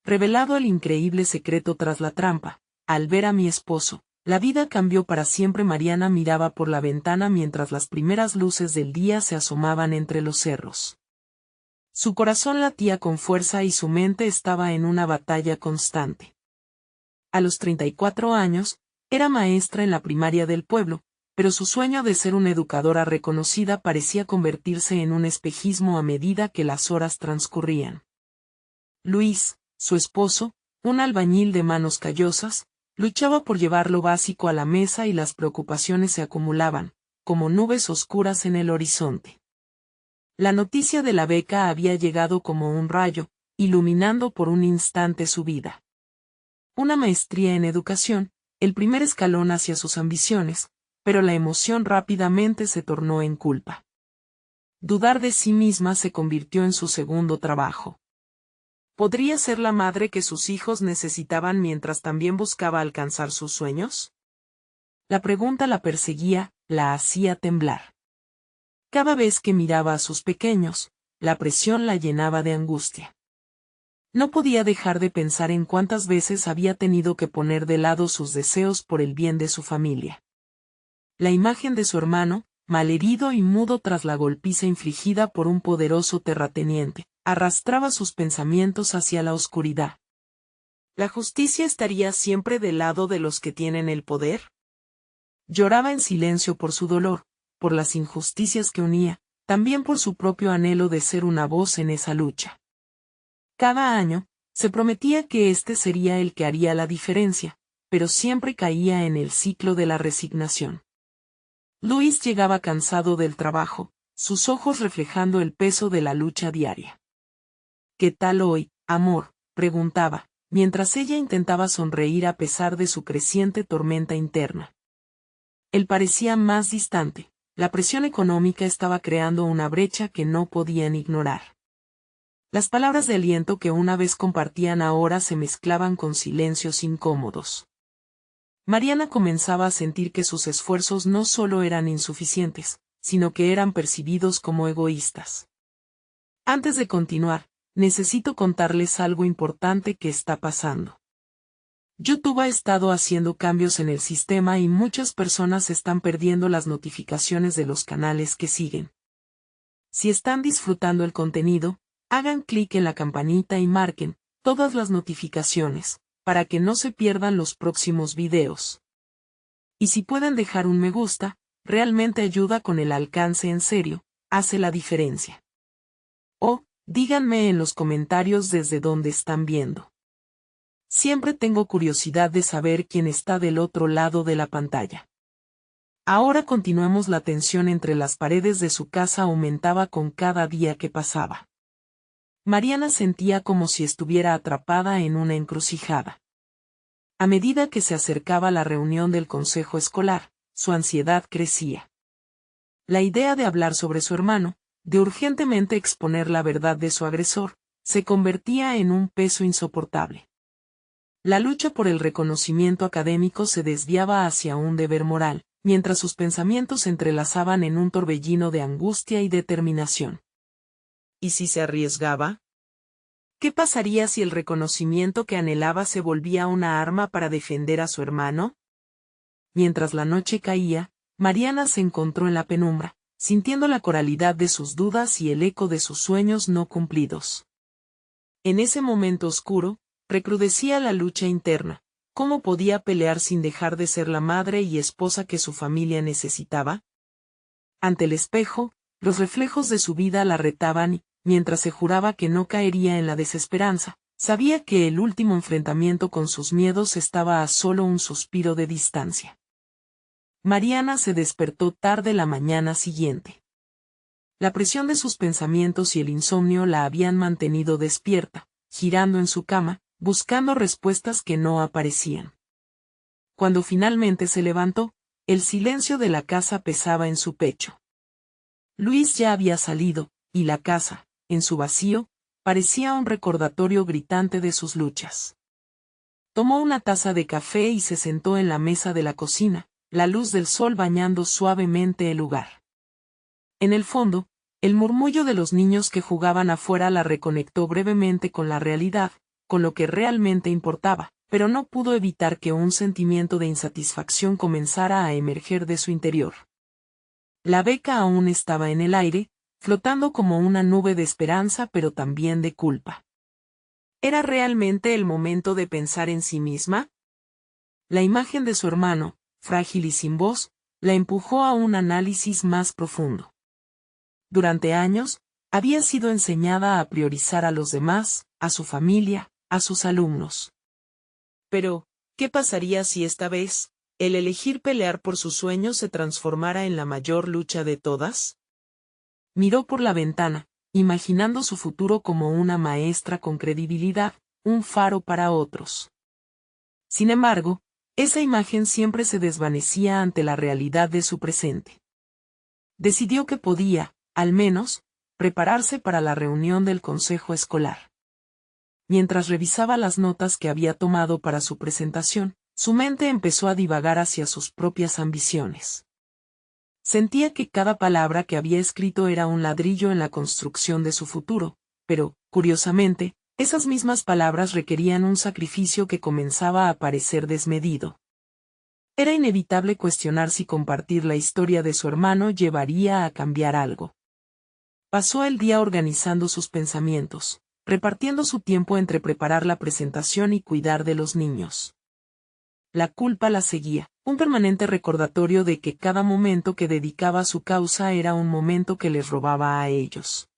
revelado el increíble secreto tras la trampa. Al ver a mi esposo, la vida cambió para siempre. Mariana miraba por la ventana mientras las primeras luces del día se asomaban entre los cerros. Su corazón latía con fuerza y su mente estaba en una batalla constante. A los 34 años, era maestra en la primaria del pueblo, pero su sueño de ser una educadora reconocida parecía convertirse en un espejismo a medida que las horas transcurrían. Luis, su esposo, un albañil de manos callosas, luchaba por llevar lo básico a la mesa y las preocupaciones se acumulaban, como nubes oscuras en el horizonte. La noticia de la beca había llegado como un rayo, iluminando por un instante su vida. Una maestría en educación, el primer escalón hacia sus ambiciones, pero la emoción rápidamente se tornó en culpa. Dudar de sí misma se convirtió en su segundo trabajo. ¿Podría ser la madre que sus hijos necesitaban mientras también buscaba alcanzar sus sueños? La pregunta la perseguía, la hacía temblar. Cada vez que miraba a sus pequeños, la presión la llenaba de angustia. No podía dejar de pensar en cuántas veces había tenido que poner de lado sus deseos por el bien de su familia. La imagen de su hermano, malherido y mudo tras la golpiza infligida por un poderoso terrateniente, arrastraba sus pensamientos hacia la oscuridad. ¿La justicia estaría siempre del lado de los que tienen el poder? Lloraba en silencio por su dolor, por las injusticias que unía, también por su propio anhelo de ser una voz en esa lucha. Cada año, se prometía que este sería el que haría la diferencia, pero siempre caía en el ciclo de la resignación. Luis llegaba cansado del trabajo, sus ojos reflejando el peso de la lucha diaria. ¿Qué tal hoy, amor?, preguntaba, mientras ella intentaba sonreír a pesar de su creciente tormenta interna. Él parecía más distante, la presión económica estaba creando una brecha que no podían ignorar. Las palabras de aliento que una vez compartían ahora se mezclaban con silencios incómodos. Mariana comenzaba a sentir que sus esfuerzos no solo eran insuficientes, sino que eran percibidos como egoístas. Antes de continuar, necesito contarles algo importante que está pasando. YouTube ha estado haciendo cambios en el sistema y muchas personas están perdiendo las notificaciones de los canales que siguen. Si están disfrutando el contenido, hagan clic en la campanita y marquen todas las notificaciones, para que no se pierdan los próximos videos. Y si pueden dejar un me gusta, realmente ayuda con el alcance en serio, hace la diferencia. O, díganme en los comentarios desde dónde están viendo. Siempre tengo curiosidad de saber quién está del otro lado de la pantalla. Ahora continuemos. La tensión entre las paredes de su casa aumentaba con cada día que pasaba. Mariana sentía como si estuviera atrapada en una encrucijada. A medida que se acercaba la reunión del consejo escolar, su ansiedad crecía. La idea de hablar sobre su hermano, de urgentemente exponer la verdad de su agresor, se convertía en un peso insoportable. La lucha por el reconocimiento académico se desviaba hacia un deber moral, mientras sus pensamientos se entrelazaban en un torbellino de angustia y determinación. ¿Y si se arriesgaba? ¿Qué pasaría si el reconocimiento que anhelaba se volvía una arma para defender a su hermano? Mientras la noche caía, Mariana se encontró en la penumbra, sintiendo la coralidad de sus dudas y el eco de sus sueños no cumplidos. En ese momento oscuro, recrudecía la lucha interna. ¿Cómo podía pelear sin dejar de ser la madre y esposa que su familia necesitaba? Ante el espejo, los reflejos de su vida la retaban y, mientras se juraba que no caería en la desesperanza, sabía que el último enfrentamiento con sus miedos estaba a solo un suspiro de distancia. Mariana se despertó tarde la mañana siguiente. La presión de sus pensamientos y el insomnio la habían mantenido despierta, girando en su cama, buscando respuestas que no aparecían. Cuando finalmente se levantó, el silencio de la casa pesaba en su pecho. Luis ya había salido, y la casa, en su vacío, parecía un recordatorio gritante de sus luchas. Tomó una taza de café y se sentó en la mesa de la cocina, la luz del sol bañando suavemente el lugar. En el fondo, el murmullo de los niños que jugaban afuera la reconectó brevemente con la realidad, con lo que realmente importaba, pero no pudo evitar que un sentimiento de insatisfacción comenzara a emerger de su interior. La beca aún estaba en el aire, flotando como una nube de esperanza pero también de culpa. ¿Era realmente el momento de pensar en sí misma? La imagen de su hermano, frágil y sin voz, la empujó a un análisis más profundo. Durante años, había sido enseñada a priorizar a los demás, a su familia, a sus alumnos. Pero, ¿qué pasaría si esta vez, el elegir pelear por sus sueños se transformara en la mayor lucha de todas? Miró por la ventana, imaginando su futuro como una maestra con credibilidad, un faro para otros. Sin embargo, esa imagen siempre se desvanecía ante la realidad de su presente. Decidió que podía, al menos, prepararse para la reunión del consejo escolar. Mientras revisaba las notas que había tomado para su presentación, su mente empezó a divagar hacia sus propias ambiciones. Sentía que cada palabra que había escrito era un ladrillo en la construcción de su futuro, pero, curiosamente, esas mismas palabras requerían un sacrificio que comenzaba a parecer desmedido. Era inevitable cuestionar si compartir la historia de su hermano llevaría a cambiar algo. Pasó el día organizando sus pensamientos, repartiendo su tiempo entre preparar la presentación y cuidar de los niños. La culpa la seguía, un permanente recordatorio de que cada momento que dedicaba a su causa era un momento que les robaba a ellos.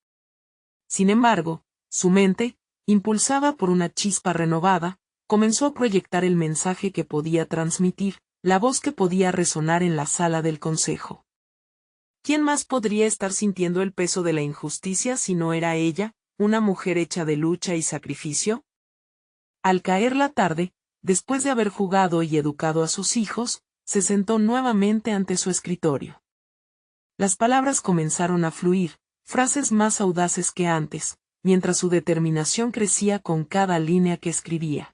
Sin embargo, su mente, impulsada por una chispa renovada, comenzó a proyectar el mensaje que podía transmitir, la voz que podía resonar en la sala del consejo. ¿Quién más podría estar sintiendo el peso de la injusticia si no era ella, una mujer hecha de lucha y sacrificio? Al caer la tarde, después de haber jugado y educado a sus hijos, se sentó nuevamente ante su escritorio. Las palabras comenzaron a fluir, frases más audaces que antes, mientras su determinación crecía con cada línea que escribía.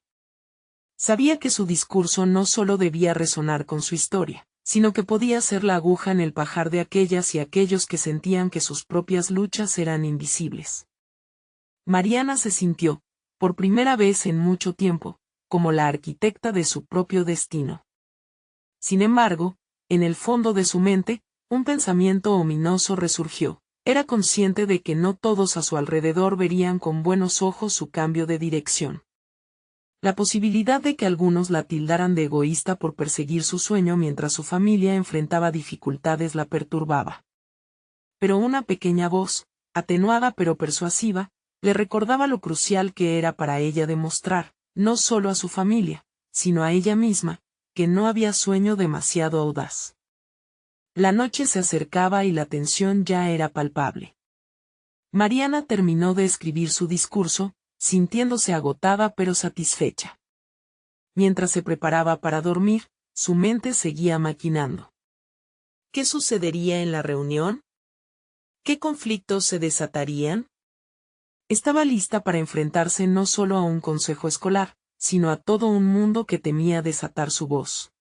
Sabía que su discurso no solo debía resonar con su historia, sino que podía ser la aguja en el pajar de aquellas y aquellos que sentían que sus propias luchas eran invisibles. Mariana se sintió, por primera vez en mucho tiempo, como la arquitecta de su propio destino. Sin embargo, en el fondo de su mente, un pensamiento ominoso resurgió. Era consciente de que no todos a su alrededor verían con buenos ojos su cambio de dirección. La posibilidad de que algunos la tildaran de egoísta por perseguir su sueño mientras su familia enfrentaba dificultades la perturbaba. Pero una pequeña voz, atenuada pero persuasiva, le recordaba lo crucial que era para ella demostrar, no solo a su familia, sino a ella misma, que no había sueño demasiado audaz. La noche se acercaba y la tensión ya era palpable. Mariana terminó de escribir su discurso, sintiéndose agotada pero satisfecha. Mientras se preparaba para dormir, su mente seguía maquinando. ¿Qué sucedería en la reunión? ¿Qué conflictos se desatarían? Estaba lista para enfrentarse no solo a un consejo escolar, sino a todo un mundo que temía desatar su voz.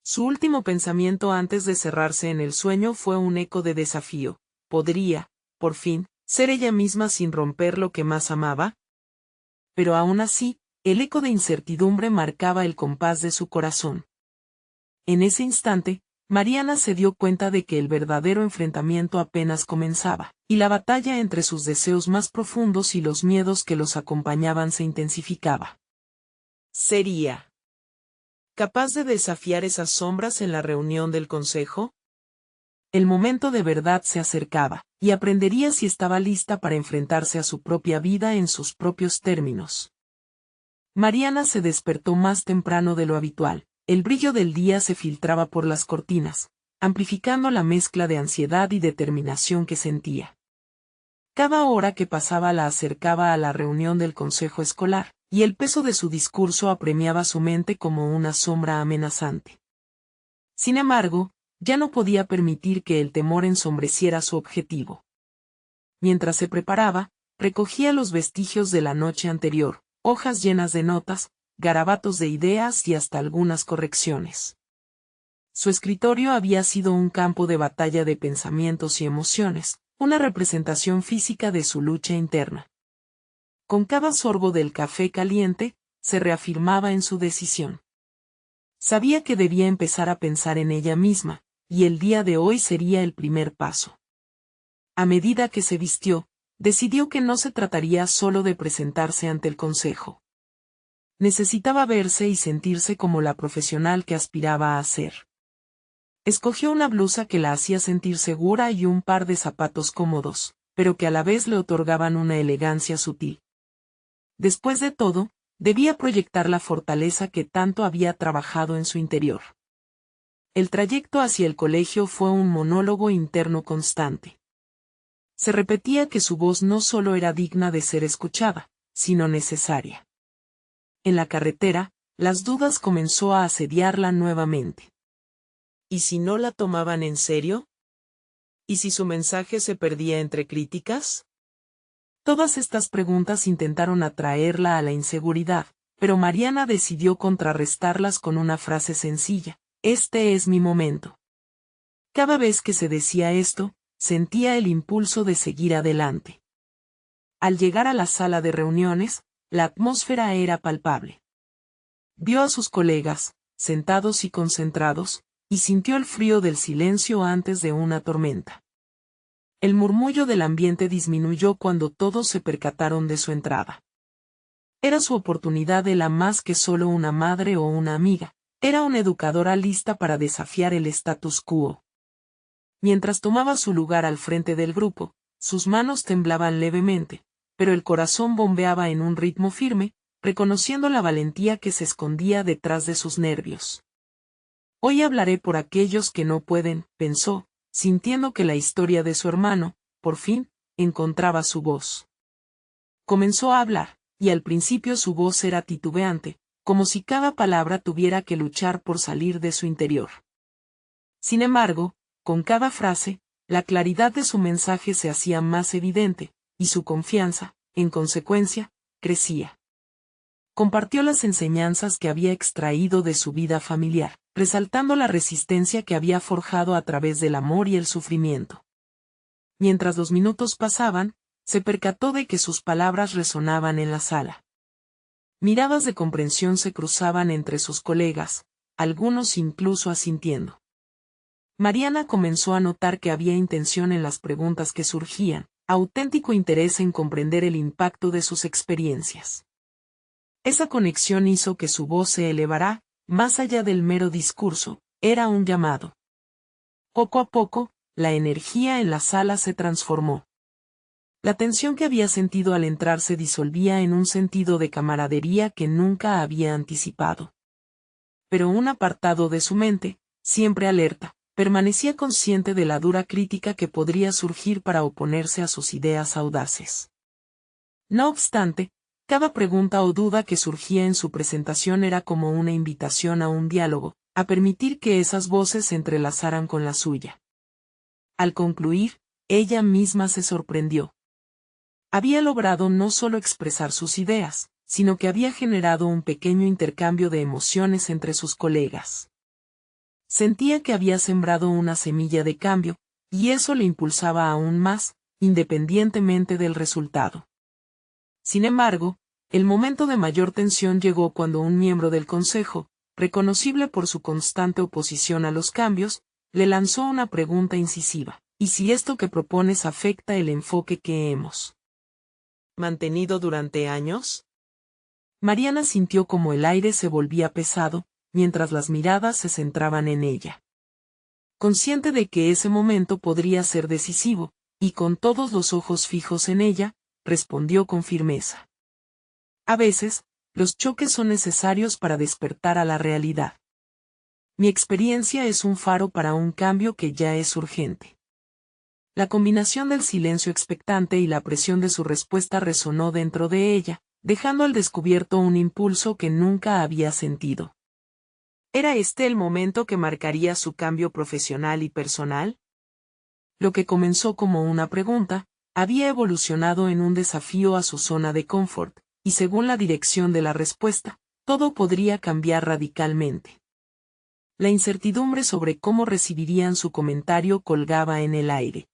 Su último pensamiento antes de cerrarse en el sueño fue un eco de desafío. ¿Podría, por fin, ser ella misma sin romper lo que más amaba? Pero aún así, el eco de incertidumbre marcaba el compás de su corazón. En ese instante, Mariana se dio cuenta de que el verdadero enfrentamiento apenas comenzaba, y la batalla entre sus deseos más profundos y los miedos que los acompañaban se intensificaba. ¿Sería capaz de desafiar esas sombras en la reunión del consejo? El momento de verdad se acercaba, y aprendería si estaba lista para enfrentarse a su propia vida en sus propios términos. Mariana se despertó más temprano de lo habitual. El brillo del día se filtraba por las cortinas, amplificando la mezcla de ansiedad y determinación que sentía. Cada hora que pasaba la acercaba a la reunión del consejo escolar, y el peso de su discurso apremiaba su mente como una sombra amenazante. Sin embargo, ya no podía permitir que el temor ensombreciera su objetivo. Mientras se preparaba, recogía los vestigios de la noche anterior, hojas llenas de notas, garabatos de ideas y hasta algunas correcciones. Su escritorio había sido un campo de batalla de pensamientos y emociones, una representación física de su lucha interna. Con cada sorbo del café caliente, se reafirmaba en su decisión. Sabía que debía empezar a pensar en ella misma, y el día de hoy sería el primer paso. A medida que se vistió, decidió que no se trataría solo de presentarse ante el consejo. Necesitaba verse y sentirse como la profesional que aspiraba a ser. Escogió una blusa que la hacía sentir segura y un par de zapatos cómodos, pero que a la vez le otorgaban una elegancia sutil. Después de todo, debía proyectar la fortaleza que tanto había trabajado en su interior. El trayecto hacia el colegio fue un monólogo interno constante. Se repetía que su voz no solo era digna de ser escuchada, sino necesaria. En la carretera, las dudas comenzó a asediarla nuevamente. ¿Y si no la tomaban en serio? ¿Y si su mensaje se perdía entre críticas? Todas estas preguntas intentaron atraerla a la inseguridad, pero Mariana decidió contrarrestarlas con una frase sencilla: este es mi momento. Cada vez que se decía esto, sentía el impulso de seguir adelante. Al llegar a la sala de reuniones, la atmósfera era palpable. Vio a sus colegas, sentados y concentrados, y sintió el frío del silencio antes de una tormenta. El murmullo del ambiente disminuyó cuando todos se percataron de su entrada. Era su oportunidad, la más que solo una madre o una amiga, era una educadora lista para desafiar el status quo. Mientras tomaba su lugar al frente del grupo, sus manos temblaban levemente, pero el corazón bombeaba en un ritmo firme, reconociendo la valentía que se escondía detrás de sus nervios. Hoy hablaré por aquellos que no pueden, pensó, sintiendo que la historia de su hermano, por fin, encontraba su voz. Comenzó a hablar, y al principio su voz era titubeante, como si cada palabra tuviera que luchar por salir de su interior. Sin embargo, con cada frase, la claridad de su mensaje se hacía más evidente, y su confianza, en consecuencia, crecía. Compartió las enseñanzas que había extraído de su vida familiar, resaltando la resistencia que había forjado a través del amor y el sufrimiento. Mientras los minutos pasaban, se percató de que sus palabras resonaban en la sala. Miradas de comprensión se cruzaban entre sus colegas, algunos incluso asintiendo. Mariana comenzó a notar que había intención en las preguntas que surgían, auténtico interés en comprender el impacto de sus experiencias. Esa conexión hizo que su voz se elevara, más allá del mero discurso, era un llamado. Poco a poco, la energía en la sala se transformó. La tensión que había sentido al entrar se disolvía en un sentido de camaradería que nunca había anticipado. Pero un apartado de su mente, siempre alerta, permanecía consciente de la dura crítica que podría surgir para oponerse a sus ideas audaces. No obstante, cada pregunta o duda que surgía en su presentación era como una invitación a un diálogo, a permitir que esas voces se entrelazaran con la suya. Al concluir, ella misma se sorprendió. Había logrado no solo expresar sus ideas, sino que había generado un pequeño intercambio de emociones entre sus colegas. Sentía que había sembrado una semilla de cambio, y eso le impulsaba aún más, independientemente del resultado. Sin embargo, el momento de mayor tensión llegó cuando un miembro del consejo, reconocible por su constante oposición a los cambios, le lanzó una pregunta incisiva: ¿y si esto que propones afecta el enfoque que hemos mantenido durante años? Mariana sintió como el aire se volvía pesado, mientras las miradas se centraban en ella. Consciente de que ese momento podría ser decisivo, y con todos los ojos fijos en ella, respondió con firmeza. A veces, los choques son necesarios para despertar a la realidad. Mi experiencia es un faro para un cambio que ya es urgente. La combinación del silencio expectante y la presión de su respuesta resonó dentro de ella, dejando al descubierto un impulso que nunca había sentido. ¿Era este el momento que marcaría su cambio profesional y personal? Lo que comenzó como una pregunta, había evolucionado en un desafío a su zona de confort, y según la dirección de la respuesta, todo podría cambiar radicalmente. La incertidumbre sobre cómo recibirían su comentario colgaba en el aire.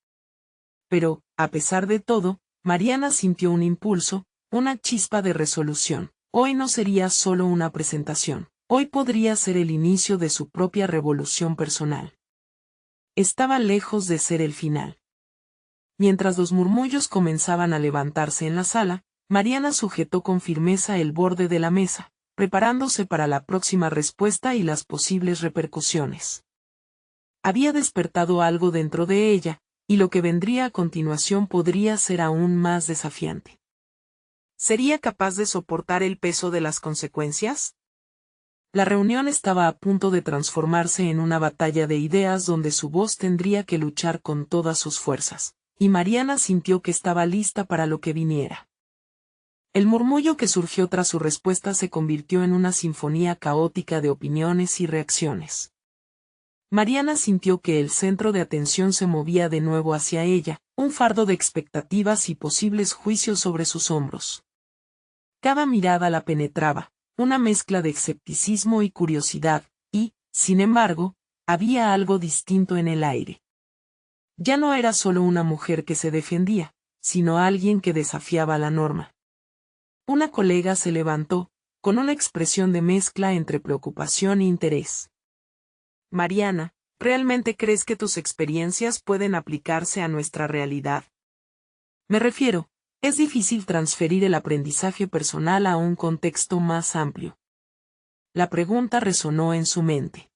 Pero, a pesar de todo, Mariana sintió un impulso, una chispa de resolución. Hoy no sería solo una presentación. Hoy podría ser el inicio de su propia revolución personal. Estaba lejos de ser el final. Mientras los murmullos comenzaban a levantarse en la sala, Mariana sujetó con firmeza el borde de la mesa, preparándose para la próxima respuesta y las posibles repercusiones. Había despertado algo dentro de ella, y lo que vendría a continuación podría ser aún más desafiante. ¿Sería capaz de soportar el peso de las consecuencias? La reunión estaba a punto de transformarse en una batalla de ideas donde su voz tendría que luchar con todas sus fuerzas, y Mariana sintió que estaba lista para lo que viniera. El murmullo que surgió tras su respuesta se convirtió en una sinfonía caótica de opiniones y reacciones. Mariana sintió que el centro de atención se movía de nuevo hacia ella, un fardo de expectativas y posibles juicios sobre sus hombros. Cada mirada la penetraba, una mezcla de escepticismo y curiosidad, y, sin embargo, había algo distinto en el aire. Ya no era solo una mujer que se defendía, sino alguien que desafiaba la norma. Una colega se levantó, con una expresión de mezcla entre preocupación e interés. Mariana, ¿realmente crees que tus experiencias pueden aplicarse a nuestra realidad? Me refiero, es difícil transferir el aprendizaje personal a un contexto más amplio. La pregunta resonó en su mente.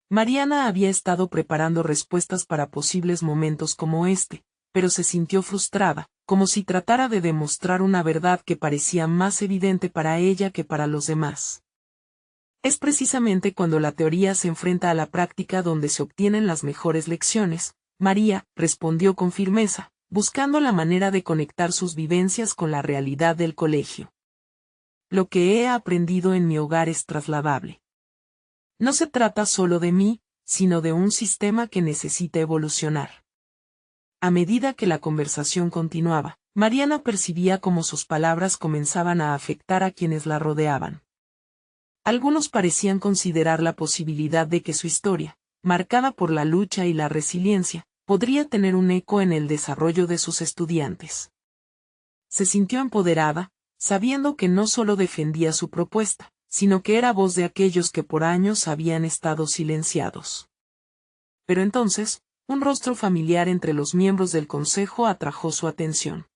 Mariana había estado preparando respuestas para posibles momentos como este, pero se sintió frustrada, como si tratara de demostrar una verdad que parecía más evidente para ella que para los demás. Es precisamente cuando la teoría se enfrenta a la práctica donde se obtienen las mejores lecciones, María respondió con firmeza, buscando la manera de conectar sus vivencias con la realidad del colegio. Lo que he aprendido en mi hogar es trasladable. No se trata solo de mí, sino de un sistema que necesita evolucionar. A medida que la conversación continuaba, Mariana percibía cómo sus palabras comenzaban a afectar a quienes la rodeaban. Algunos parecían considerar la posibilidad de que su historia, marcada por la lucha y la resiliencia, podría tener un eco en el desarrollo de sus estudiantes. Se sintió empoderada, sabiendo que no solo defendía su propuesta, sino que era voz de aquellos que por años habían estado silenciados. Pero entonces, un rostro familiar entre los miembros del consejo atrajo su atención.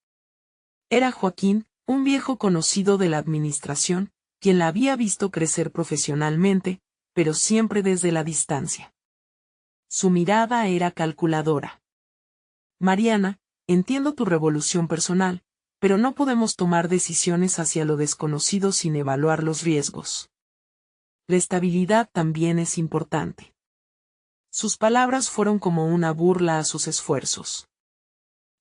Era Joaquín, un viejo conocido de la administración, quien la había visto crecer profesionalmente, pero siempre desde la distancia. Su mirada era calculadora. Mariana, entiendo tu revolución personal, pero no podemos tomar decisiones hacia lo desconocido sin evaluar los riesgos. La estabilidad también es importante. Sus palabras fueron como una burla a sus esfuerzos.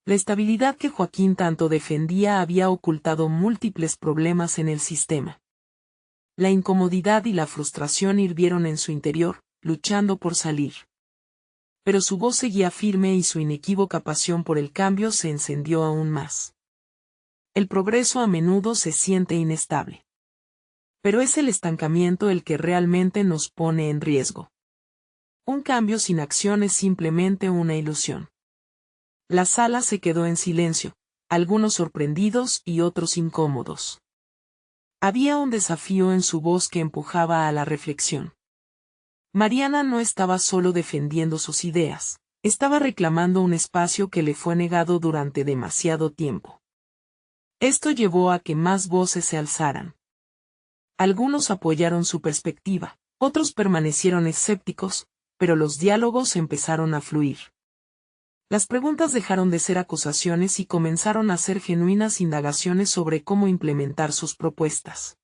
La estabilidad que Joaquín tanto defendía había ocultado múltiples problemas en el sistema. La incomodidad y la frustración hirvieron en su interior, luchando por salir. Pero su voz seguía firme y su inequívoca pasión por el cambio se encendió aún más. El progreso a menudo se siente inestable. Pero es el estancamiento el que realmente nos pone en riesgo. Un cambio sin acción es simplemente una ilusión. La sala se quedó en silencio, algunos sorprendidos y otros incómodos. Había un desafío en su voz que empujaba a la reflexión. Mariana no estaba solo defendiendo sus ideas, estaba reclamando un espacio que le fue negado durante demasiado tiempo. Esto llevó a que más voces se alzaran. Algunos apoyaron su perspectiva, otros permanecieron escépticos, pero los diálogos empezaron a fluir. Las preguntas dejaron de ser acusaciones y comenzaron a ser genuinas indagaciones sobre cómo implementar sus propuestas.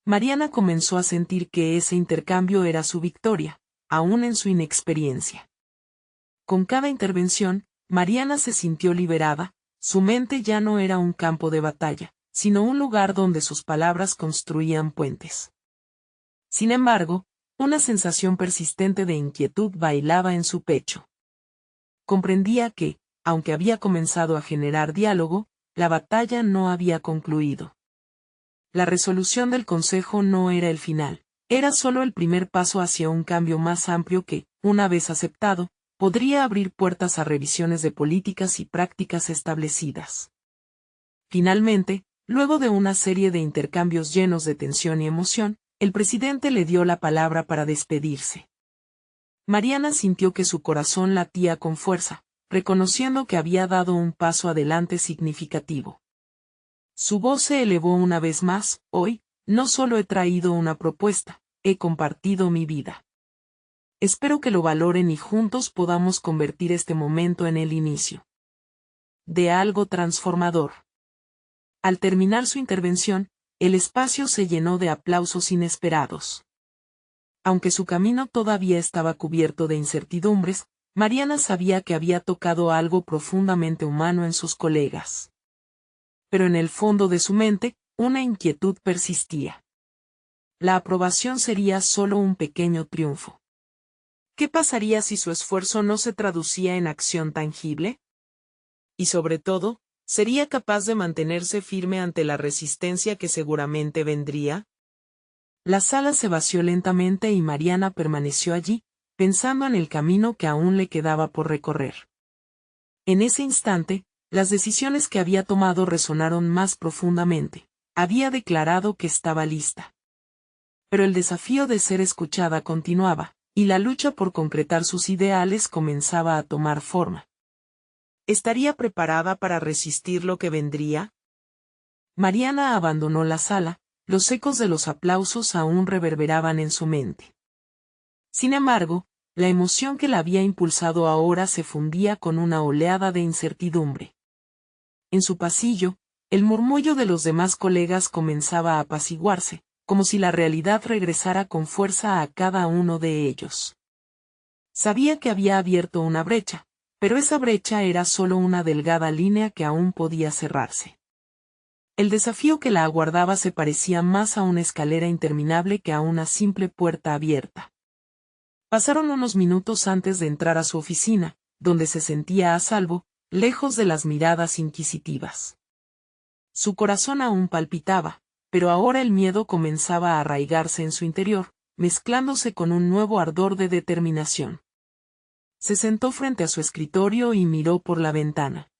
Mariana comenzó a sentir que ese intercambio era su victoria, aún en su inexperiencia. Con cada intervención, Mariana se sintió liberada, su mente ya no era un campo de batalla, sino un lugar donde sus palabras construían puentes. Sin embargo, una sensación persistente de inquietud bailaba en su pecho. Comprendía que, aunque había comenzado a generar diálogo, la batalla no había concluido. La resolución del Consejo no era el final, era solo el primer paso hacia un cambio más amplio que, una vez aceptado, podría abrir puertas a revisiones de políticas y prácticas establecidas. Finalmente, Luego de una serie de intercambios llenos de tensión y emoción, el presidente le dio la palabra para despedirse. Mariana sintió que su corazón latía con fuerza, reconociendo que había dado un paso adelante significativo. Su voz se elevó una vez más: hoy, no solo he traído una propuesta, he compartido mi vida. Espero que lo valoren y juntos podamos convertir este momento en el inicio de algo transformador. Al terminar su intervención, el espacio se llenó de aplausos inesperados. Aunque su camino todavía estaba cubierto de incertidumbres, Mariana sabía que había tocado algo profundamente humano en sus colegas. Pero en el fondo de su mente, una inquietud persistía. La aprobación sería solo un pequeño triunfo. ¿Qué pasaría si su esfuerzo no se traducía en acción tangible? Y sobre todo, ¿sería capaz de mantenerse firme ante la resistencia que seguramente vendría? La sala se vació lentamente y Mariana permaneció allí, pensando en el camino que aún le quedaba por recorrer. En ese instante, las decisiones que había tomado resonaron más profundamente. Había declarado que estaba lista. Pero el desafío de ser escuchada continuaba, y la lucha por concretar sus ideales comenzaba a tomar forma. ¿Estaría preparada para resistir lo que vendría? Mariana abandonó la sala, los ecos de los aplausos aún reverberaban en su mente. Sin embargo, la emoción que la había impulsado ahora se fundía con una oleada de incertidumbre. En su pasillo, el murmullo de los demás colegas comenzaba a apaciguarse, como si la realidad regresara con fuerza a cada uno de ellos. Sabía que había abierto una brecha, pero esa brecha era solo una delgada línea que aún podía cerrarse. El desafío que la aguardaba se parecía más a una escalera interminable que a una simple puerta abierta. Pasaron unos minutos antes de entrar a su oficina, donde se sentía a salvo, lejos de las miradas inquisitivas. Su corazón aún palpitaba, pero ahora el miedo comenzaba a arraigarse en su interior, mezclándose con un nuevo ardor de determinación. Se sentó frente a su escritorio y miró por la ventana.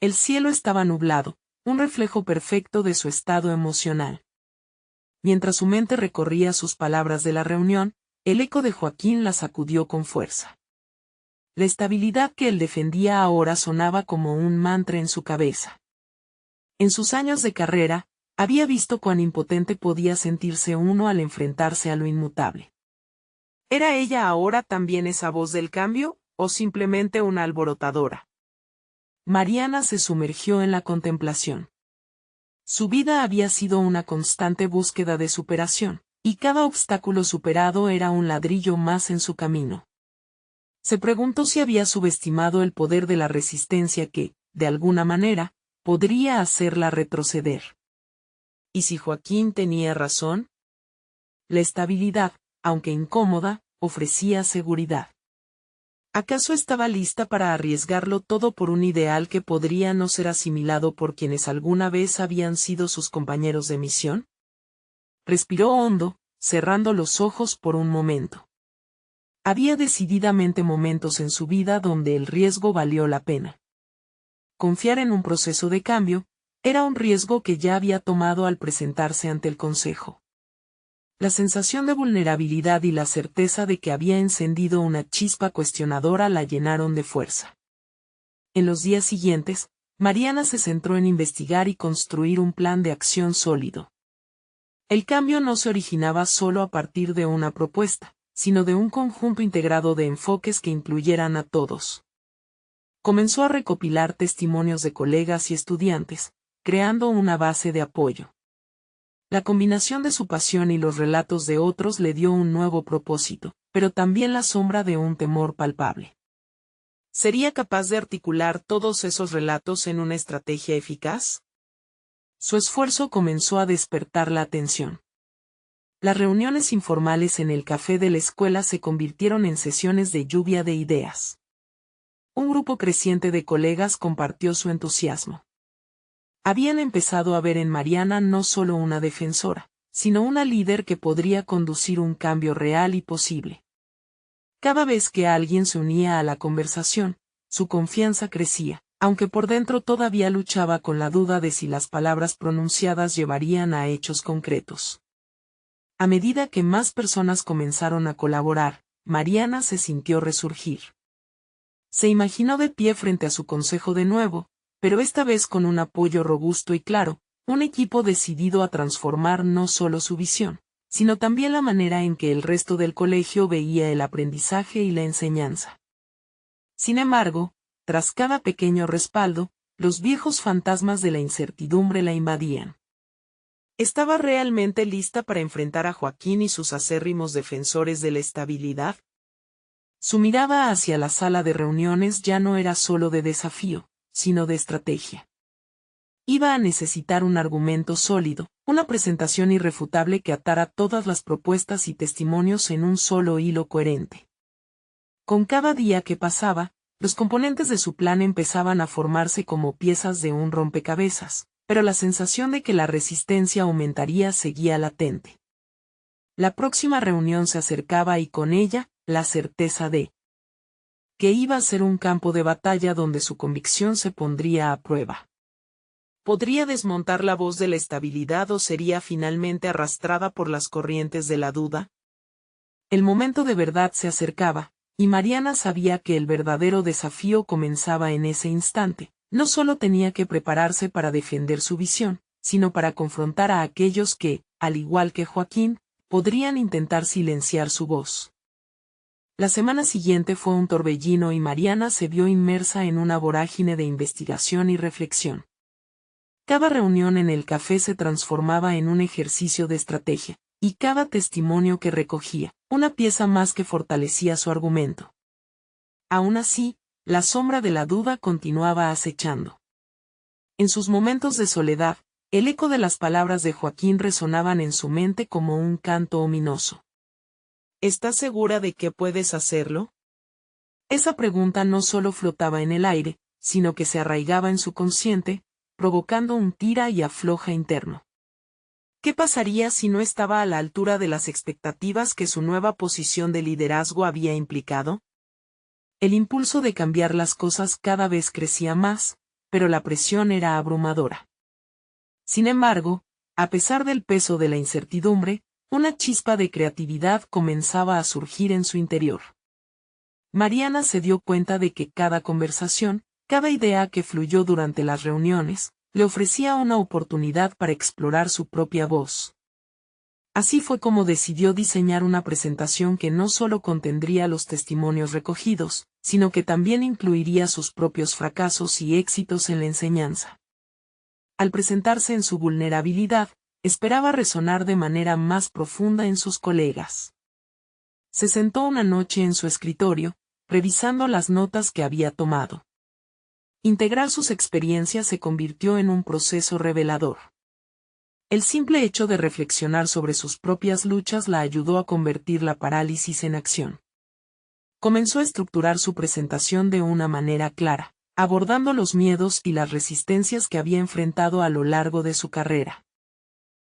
El cielo estaba nublado, un reflejo perfecto de su estado emocional. Mientras su mente recorría sus palabras de la reunión, el eco de Joaquín la sacudió con fuerza. La estabilidad que él defendía ahora sonaba como un mantra en su cabeza. En sus años de carrera, había visto cuán impotente podía sentirse uno al enfrentarse a lo inmutable. ¿Era ella ahora también esa voz del cambio, o simplemente una alborotadora? Mariana se sumergió en la contemplación. Su vida había sido una constante búsqueda de superación, y cada obstáculo superado era un ladrillo más en su camino. Se preguntó si había subestimado el poder de la resistencia que, de alguna manera, podría hacerla retroceder. ¿Y si Joaquín tenía razón? La estabilidad, aunque incómoda, ofrecía seguridad. ¿Acaso estaba lista para arriesgarlo todo por un ideal que podría no ser asimilado por quienes alguna vez habían sido sus compañeros de misión? Respiró hondo, cerrando los ojos por un momento. Había decididamente momentos en su vida donde el riesgo valió la pena. Confiar en un proceso de cambio era un riesgo que ya había tomado al presentarse ante el consejo. La sensación de vulnerabilidad y la certeza de que había encendido una chispa cuestionadora la llenaron de fuerza. En los días siguientes, Mariana se centró en investigar y construir un plan de acción sólido. El cambio no se originaba solo a partir de una propuesta, sino de un conjunto integrado de enfoques que incluyeran a todos. Comenzó a recopilar testimonios de colegas y estudiantes, creando una base de apoyo. La combinación de su pasión y los relatos de otros le dio un nuevo propósito, pero también la sombra de un temor palpable. ¿Sería capaz de articular todos esos relatos en una estrategia eficaz? Su esfuerzo comenzó a despertar la atención. Las reuniones informales en el café de la escuela se convirtieron en sesiones de lluvia de ideas. Un grupo creciente de colegas compartió su entusiasmo. Habían empezado a ver en Mariana no solo una defensora, sino una líder que podría conducir un cambio real y posible. Cada vez que alguien se unía a la conversación, su confianza crecía, aunque por dentro todavía luchaba con la duda de si las palabras pronunciadas llevarían a hechos concretos. A medida que más personas comenzaron a colaborar, Mariana se sintió resurgir. Se imaginó de pie frente a su consejo de nuevo, pero esta vez con un apoyo robusto y claro, un equipo decidido a transformar no solo su visión, sino también la manera en que el resto del colegio veía el aprendizaje y la enseñanza. Sin embargo, tras cada pequeño respaldo, los viejos fantasmas de la incertidumbre la invadían. ¿Estaba realmente lista para enfrentar a Joaquín y sus acérrimos defensores de la estabilidad? Su mirada hacia la sala de reuniones ya no era solo de desafío, sino de estrategia. Iba a necesitar un argumento sólido, una presentación irrefutable que atara todas las propuestas y testimonios en un solo hilo coherente. Con cada día que pasaba, los componentes de su plan empezaban a formarse como piezas de un rompecabezas, pero la sensación de que la resistencia aumentaría seguía latente. La próxima reunión se acercaba y con ella, la certeza de que iba a ser un campo de batalla donde su convicción se pondría a prueba. ¿Podría desmontar la voz de la estabilidad o sería finalmente arrastrada por las corrientes de la duda? El momento de verdad se acercaba, y Mariana sabía que el verdadero desafío comenzaba en ese instante. No solo tenía que prepararse para defender su visión, sino para confrontar a aquellos que, al igual que Joaquín, podrían intentar silenciar su voz. La semana siguiente fue un torbellino y Mariana se vio inmersa en una vorágine de investigación y reflexión. Cada reunión en el café se transformaba en un ejercicio de estrategia, y cada testimonio que recogía, una pieza más que fortalecía su argumento. Aún así, la sombra de la duda continuaba acechando. En sus momentos de soledad, el eco de las palabras de Joaquín resonaban en su mente como un canto ominoso. ¿Estás segura de que puedes hacerlo? Esa pregunta no solo flotaba en el aire, sino que se arraigaba en su consciente, provocando un tira y afloja interno. ¿Qué pasaría si no estaba a la altura de las expectativas que su nueva posición de liderazgo había implicado? El impulso de cambiar las cosas cada vez crecía más, pero la presión era abrumadora. Sin embargo, a pesar del peso de la incertidumbre, una chispa de creatividad comenzaba a surgir en su interior. Mariana se dio cuenta de que cada conversación, cada idea que fluyó durante las reuniones, le ofrecía una oportunidad para explorar su propia voz. Así fue como decidió diseñar una presentación que no solo contendría los testimonios recogidos, sino que también incluiría sus propios fracasos y éxitos en la enseñanza. Al presentarse en su vulnerabilidad, esperaba resonar de manera más profunda en sus colegas. Se sentó una noche en su escritorio, revisando las notas que había tomado. Integrar sus experiencias se convirtió en un proceso revelador. El simple hecho de reflexionar sobre sus propias luchas la ayudó a convertir la parálisis en acción. Comenzó a estructurar su presentación de una manera clara, abordando los miedos y las resistencias que había enfrentado a lo largo de su carrera.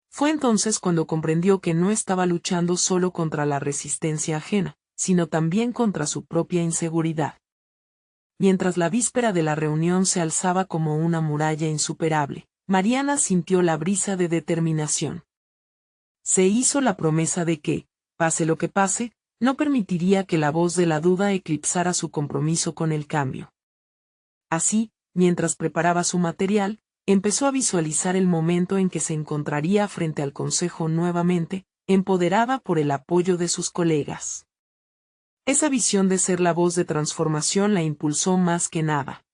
Fue entonces cuando comprendió que no estaba luchando solo contra la resistencia ajena, sino también contra su propia inseguridad. Mientras la víspera de la reunión se alzaba como una muralla insuperable, Mariana sintió la brisa de determinación. Se hizo la promesa de que, pase lo que pase, no permitiría que la voz de la duda eclipsara su compromiso con el cambio. Así, mientras preparaba su material, empezó a visualizar el momento en que se encontraría frente al consejo nuevamente, empoderada por el apoyo de sus colegas. Esa visión de ser la voz de transformación la impulsó más que nada.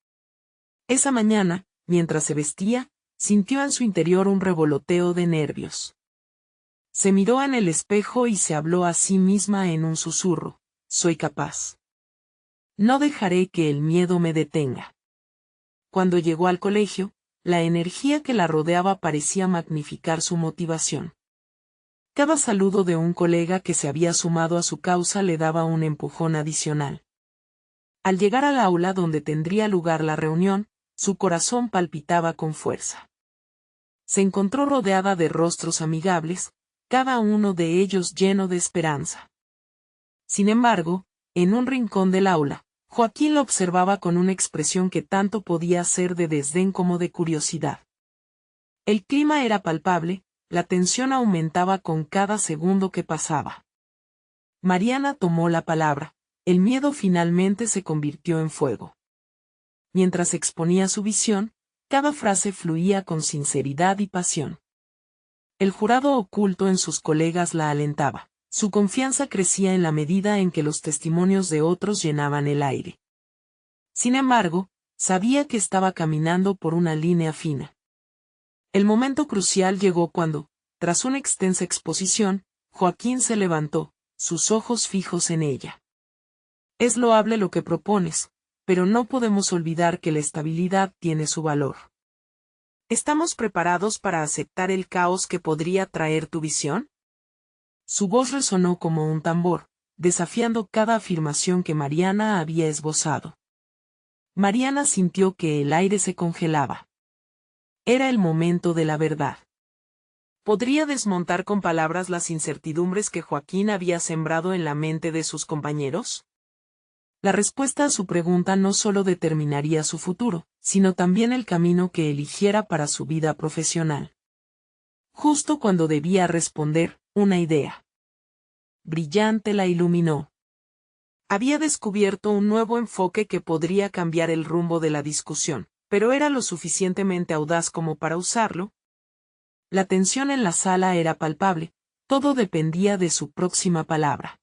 Esa mañana, mientras se vestía, sintió en su interior un revoloteo de nervios. Se miró en el espejo y se habló a sí misma en un susurro: soy capaz. No dejaré que el miedo me detenga. Cuando llegó al colegio, la energía que la rodeaba parecía magnificar su motivación. Cada saludo de un colega que se había sumado a su causa le daba un empujón adicional. Al llegar al aula donde tendría lugar la reunión, su corazón palpitaba con fuerza. Se encontró rodeada de rostros amigables, cada uno de ellos lleno de esperanza. Sin embargo, en un rincón del aula, Joaquín lo observaba con una expresión que tanto podía ser de desdén como de curiosidad. El clima era palpable, la tensión aumentaba con cada segundo que pasaba. Mariana tomó la palabra, el miedo finalmente se convirtió en fuego. Mientras exponía su visión, cada frase fluía con sinceridad y pasión. El jurado oculto en sus colegas la alentaba. Su confianza crecía en la medida en que los testimonios de otros llenaban el aire. Sin embargo, sabía que estaba caminando por una línea fina. El momento crucial llegó cuando, tras una extensa exposición, Joaquín se levantó, sus ojos fijos en ella. Es loable lo que propones, pero no podemos olvidar que la estabilidad tiene su valor. ¿Estamos preparados para aceptar el caos que podría traer tu visión? Su voz resonó como un tambor, desafiando cada afirmación que Mariana había esbozado. Mariana sintió que el aire se congelaba. Era el momento de la verdad. ¿Podría desmontar con palabras las incertidumbres que Joaquín había sembrado en la mente de sus compañeros? La respuesta a su pregunta no solo determinaría su futuro, sino también el camino que eligiera para su vida profesional. Justo cuando debía responder, una idea brillante la iluminó. Había descubierto un nuevo enfoque que podría cambiar el rumbo de la discusión, pero era lo suficientemente audaz como para usarlo. La tensión en la sala era palpable, todo dependía de su próxima palabra.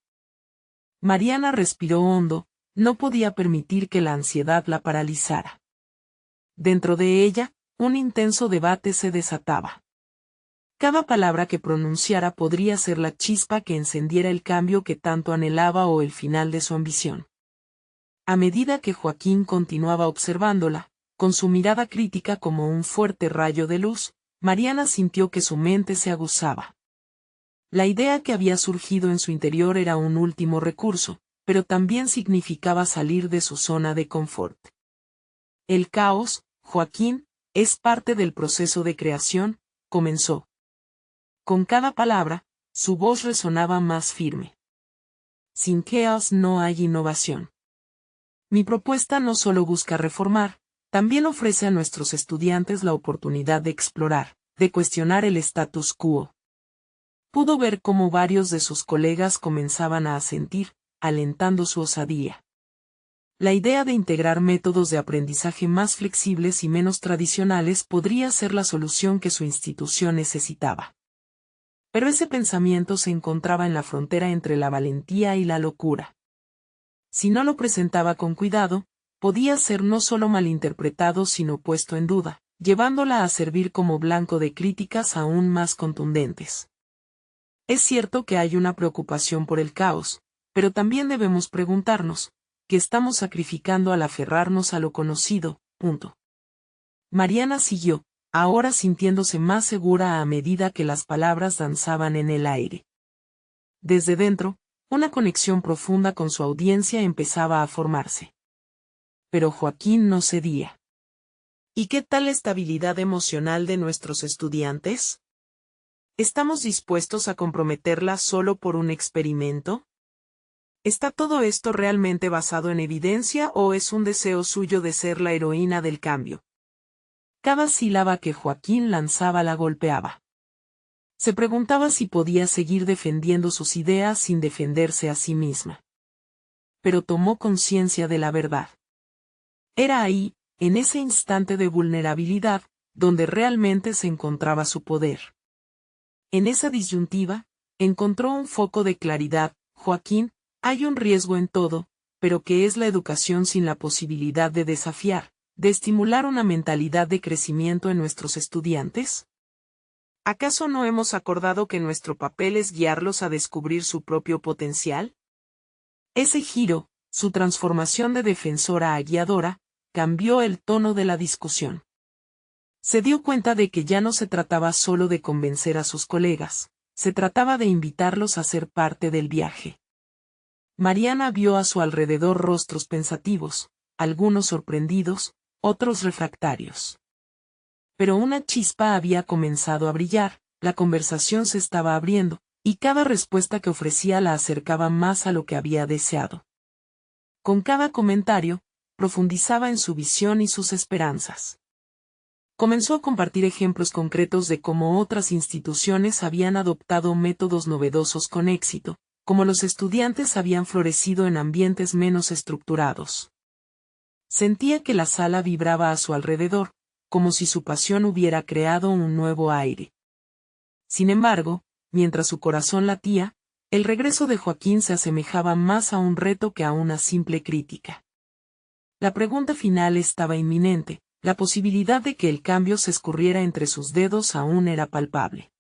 Mariana respiró hondo, no podía permitir que la ansiedad la paralizara. Dentro de ella, un intenso debate se desataba. Cada palabra que pronunciara podría ser la chispa que encendiera el cambio que tanto anhelaba o el final de su ambición. A medida que Joaquín continuaba observándola, con su mirada crítica como un fuerte rayo de luz, Mariana sintió que su mente se aguzaba. La idea que había surgido en su interior era un último recurso, pero también significaba salir de su zona de confort. El caos, Joaquín, es parte del proceso de creación, comenzó. Con cada palabra, su voz resonaba más firme. Sin caos no hay innovación. Mi propuesta no solo busca reformar, también ofrece a nuestros estudiantes la oportunidad de explorar, de cuestionar el status quo. Pudo ver cómo varios de sus colegas comenzaban a asentir, alentando su osadía. La idea de integrar métodos de aprendizaje más flexibles y menos tradicionales podría ser la solución que su institución necesitaba. Pero ese pensamiento se encontraba en la frontera entre la valentía y la locura. Si no lo presentaba con cuidado, podía ser no solo malinterpretado sino puesto en duda, llevándola a servir como blanco de críticas aún más contundentes. Es cierto que hay una preocupación por el caos, pero también debemos preguntarnos, ¿qué estamos sacrificando al aferrarnos a lo conocido? Punto. Mariana siguió, ahora sintiéndose más segura a medida que las palabras danzaban en el aire. Desde dentro, una conexión profunda con su audiencia empezaba a formarse. Pero Joaquín no cedía. ¿Y qué tal la estabilidad emocional de nuestros estudiantes? ¿Estamos dispuestos a comprometerla solo por un experimento? ¿Está todo esto realmente basado en evidencia o es un deseo suyo de ser la heroína del cambio? Cada sílaba que Joaquín lanzaba la golpeaba. Se preguntaba si podía seguir defendiendo sus ideas sin defenderse a sí misma. Pero tomó conciencia de la verdad. Era ahí, en ese instante de vulnerabilidad, donde realmente se encontraba su poder. En esa disyuntiva, encontró un foco de claridad. Joaquín, hay un riesgo en todo, pero ¿qué es la educación sin la posibilidad de desafiar, de estimular una mentalidad de crecimiento en nuestros estudiantes? ¿Acaso no hemos acordado que nuestro papel es guiarlos a descubrir su propio potencial? Ese giro, su transformación de defensora a guiadora, cambió el tono de la discusión. Se dio cuenta de que ya no se trataba solo de convencer a sus colegas, se trataba de invitarlos a ser parte del viaje. Mariana vio a su alrededor rostros pensativos, algunos sorprendidos, otros refractarios. Pero una chispa había comenzado a brillar, la conversación se estaba abriendo, y cada respuesta que ofrecía la acercaba más a lo que había deseado. Con cada comentario, profundizaba en su visión y sus esperanzas. Comenzó a compartir ejemplos concretos de cómo otras instituciones habían adoptado métodos novedosos con éxito, cómo los estudiantes habían florecido en ambientes menos estructurados. Sentía que la sala vibraba a su alrededor, como si su pasión hubiera creado un nuevo aire. Sin embargo, mientras su corazón latía, el regreso de Joaquín se asemejaba más a un reto que a una simple crítica. La pregunta final estaba inminente, la posibilidad de que el cambio se escurriera entre sus dedos aún era palpable.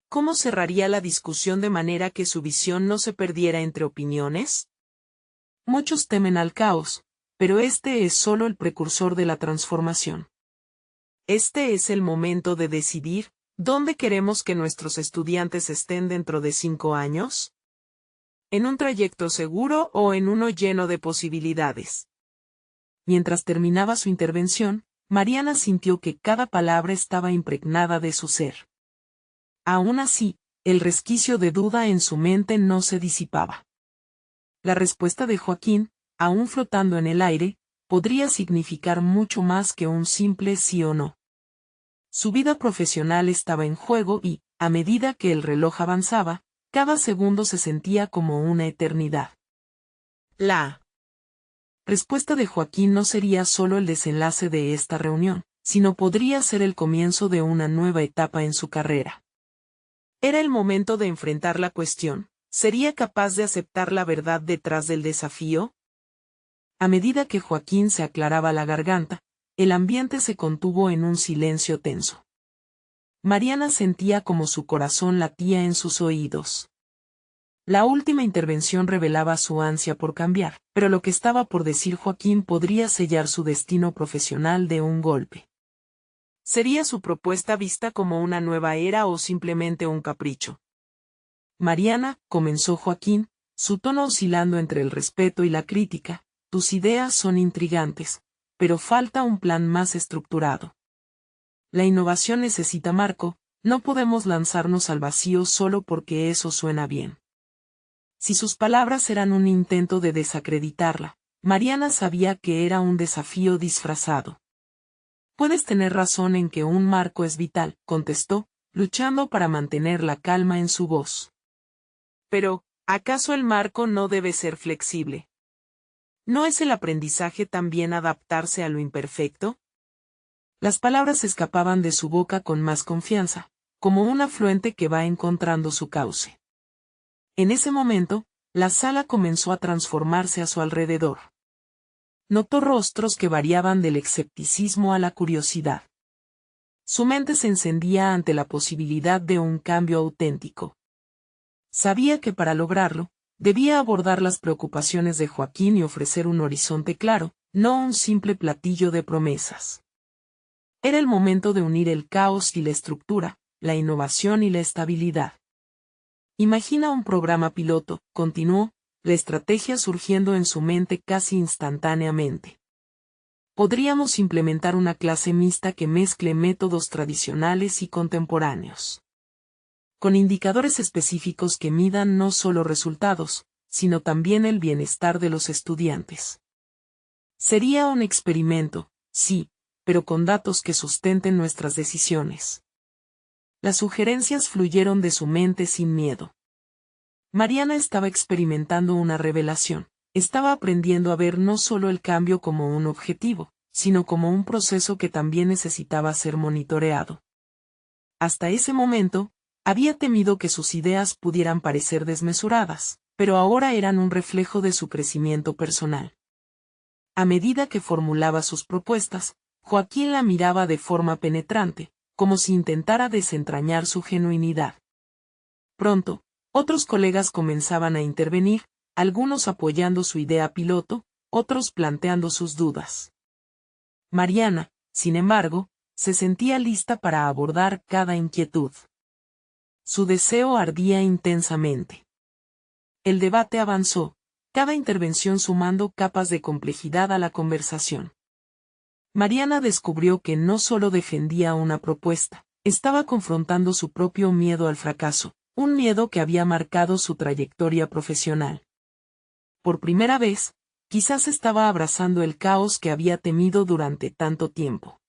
¿Cómo cerraría la discusión de manera que su visión no se perdiera entre opiniones? Muchos temen al caos, pero este es solo el precursor de la transformación. Este es el momento de decidir, ¿dónde queremos que nuestros estudiantes estén dentro de 5 años? ¿En un trayecto seguro o en uno lleno de posibilidades? Mientras terminaba su intervención, Mariana sintió que cada palabra estaba impregnada de su ser. Aún así, el resquicio de duda en su mente no se disipaba. La respuesta de Joaquín, aún flotando en el aire, podría significar mucho más que un simple sí o no. Su vida profesional estaba en juego y, a medida que el reloj avanzaba, cada segundo se sentía como una eternidad. La respuesta de Joaquín no sería solo el desenlace de esta reunión, sino podría ser el comienzo de una nueva etapa en su carrera. Era el momento de enfrentar la cuestión, ¿sería capaz de aceptar la verdad detrás del desafío? A medida que Joaquín se aclaraba la garganta, el ambiente se contuvo en un silencio tenso. Mariana sentía como su corazón latía en sus oídos. La última intervención revelaba su ansia por cambiar, pero lo que estaba por decir Joaquín podría sellar su destino profesional de un golpe. ¿Sería su propuesta vista como una nueva era o simplemente un capricho? Mariana, comenzó Joaquín, su tono oscilando entre el respeto y la crítica, tus ideas son intrigantes, pero falta un plan más estructurado. La innovación necesita marco, no podemos lanzarnos al vacío solo porque eso suena bien. Si sus palabras eran un intento de desacreditarla, Mariana sabía que era un desafío disfrazado. Puedes tener razón en que un marco es vital, contestó, luchando para mantener la calma en su voz. Pero, ¿acaso el marco no debe ser flexible? ¿No es el aprendizaje también adaptarse a lo imperfecto? Las palabras escapaban de su boca con más confianza, como un afluente que va encontrando su cauce. En ese momento, la sala comenzó a transformarse a su alrededor. Notó rostros que variaban del escepticismo a la curiosidad. Su mente se encendía ante la posibilidad de un cambio auténtico. Sabía que para lograrlo, debía abordar las preocupaciones de Joaquín y ofrecer un horizonte claro, no un simple platillo de promesas. Era el momento de unir el caos y la estructura, la innovación y la estabilidad. Imagina un programa piloto, continuó, la estrategia surgiendo en su mente casi instantáneamente. Podríamos implementar una clase mixta que mezcle métodos tradicionales y contemporáneos. Con indicadores específicos que midan no solo resultados, sino también el bienestar de los estudiantes. Sería un experimento, sí, pero con datos que sustenten nuestras decisiones. Las sugerencias fluyeron de su mente sin miedo. Mariana estaba experimentando una revelación. Estaba aprendiendo a ver no solo el cambio como un objetivo, sino como un proceso que también necesitaba ser monitoreado. Hasta ese momento, había temido que sus ideas pudieran parecer desmesuradas, pero ahora eran un reflejo de su crecimiento personal. A medida que formulaba sus propuestas, Joaquín la miraba de forma penetrante, como si intentara desentrañar su genuinidad. Pronto, otros colegas comenzaban a intervenir, algunos apoyando su idea piloto, otros planteando sus dudas. Mariana, sin embargo, se sentía lista para abordar cada inquietud. Su deseo ardía intensamente. El debate avanzó, cada intervención sumando capas de complejidad a la conversación. Mariana descubrió que no solo defendía una propuesta, estaba confrontando su propio miedo al fracaso, un miedo que había marcado su trayectoria profesional. Por primera vez, Quizás estaba abrazando el caos que había temido durante tanto tiempo.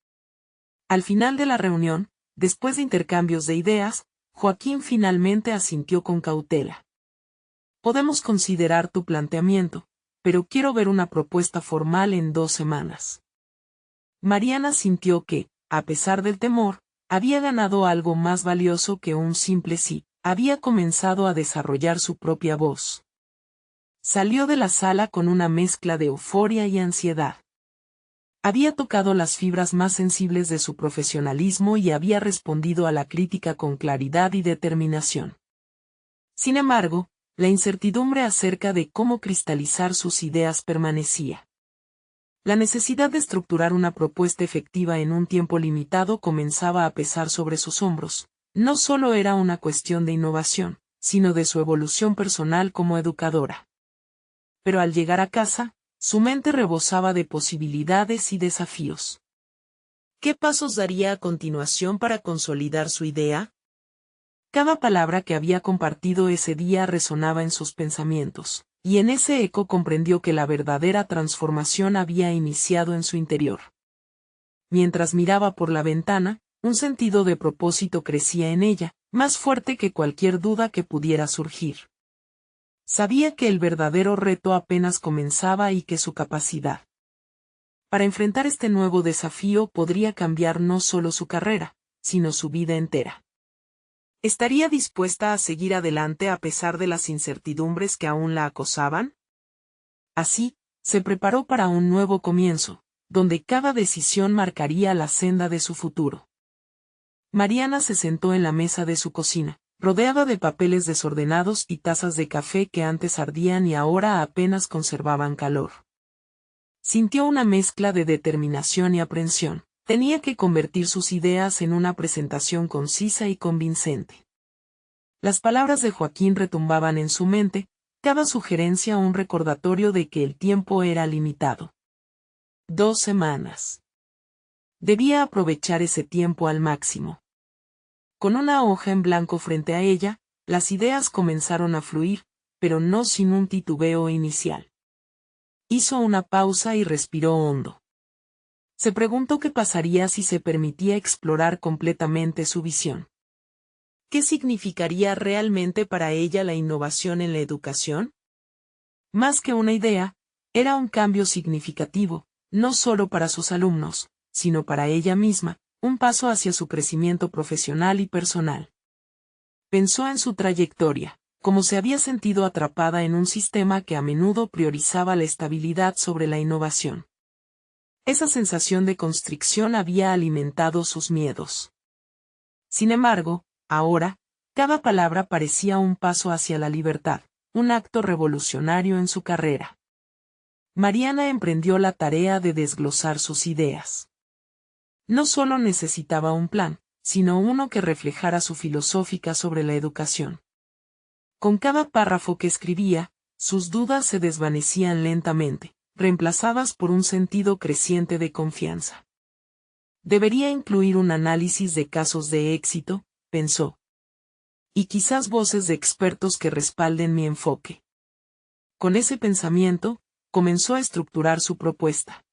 Al final de la reunión, después de intercambios de ideas, Joaquín finalmente asintió con cautela. Podemos considerar tu planteamiento, pero quiero ver una propuesta formal en 2 semanas. Mariana sintió que, a pesar del temor, había ganado algo más valioso que un simple sí. Había comenzado a desarrollar su propia voz. Salió de la sala con una mezcla de euforia y ansiedad. Había tocado las fibras más sensibles de su profesionalismo y había respondido a la crítica con claridad y determinación. Sin embargo, la incertidumbre acerca de cómo cristalizar sus ideas permanecía. La necesidad de estructurar una propuesta efectiva en un tiempo limitado comenzaba a pesar sobre sus hombros. No solo era una cuestión de innovación, sino de su evolución personal como educadora. Pero al llegar a casa, su mente rebosaba de posibilidades y desafíos. ¿Qué pasos daría a continuación para consolidar su idea? Cada palabra que había compartido ese día resonaba en sus pensamientos, y en ese eco comprendió que la verdadera transformación había iniciado en su interior. Mientras miraba por la ventana, un sentido de propósito crecía en ella, más fuerte que cualquier duda que pudiera surgir. Sabía que el verdadero reto apenas comenzaba y que su capacidad para enfrentar este nuevo desafío podría cambiar no solo su carrera, sino su vida entera. ¿Estaría dispuesta a seguir adelante a pesar de las incertidumbres que aún la acosaban? Así, se preparó para un nuevo comienzo, donde cada decisión marcaría la senda de su futuro. Mariana se sentó en la mesa de su cocina, rodeada de papeles desordenados y tazas de café que antes ardían y ahora apenas conservaban calor. Sintió una mezcla de determinación y aprensión. Tenía que convertir sus ideas en una presentación concisa y convincente. Las palabras de Joaquín retumbaban en su mente, cada sugerencia un recordatorio de que el tiempo era limitado. 2 semanas. Debía aprovechar ese tiempo al máximo. Con una hoja en blanco frente a ella, las ideas comenzaron a fluir, pero no sin un titubeo inicial. Hizo una pausa y respiró hondo. Se preguntó qué pasaría si se permitía explorar completamente su visión. ¿Qué significaría realmente para ella la innovación en la educación? Más que una idea, era un cambio significativo, no solo para sus alumnos, sino para ella misma, un paso hacia su crecimiento profesional y personal. Pensó en su trayectoria, como se había sentido atrapada en un sistema que a menudo priorizaba la estabilidad sobre la innovación. Esa sensación de constricción había alimentado sus miedos. Sin embargo, ahora, cada palabra parecía un paso hacia la libertad, un acto revolucionario en su carrera. Mariana emprendió la tarea de desglosar sus ideas. No solo necesitaba un plan, sino uno que reflejara su filosófica sobre la educación. Con cada párrafo que escribía, sus dudas se desvanecían lentamente, reemplazadas por un sentido creciente de confianza. Debería incluir un análisis de casos de éxito, pensó. Y quizás voces de expertos que respalden mi enfoque. Con ese pensamiento, comenzó a estructurar su propuesta.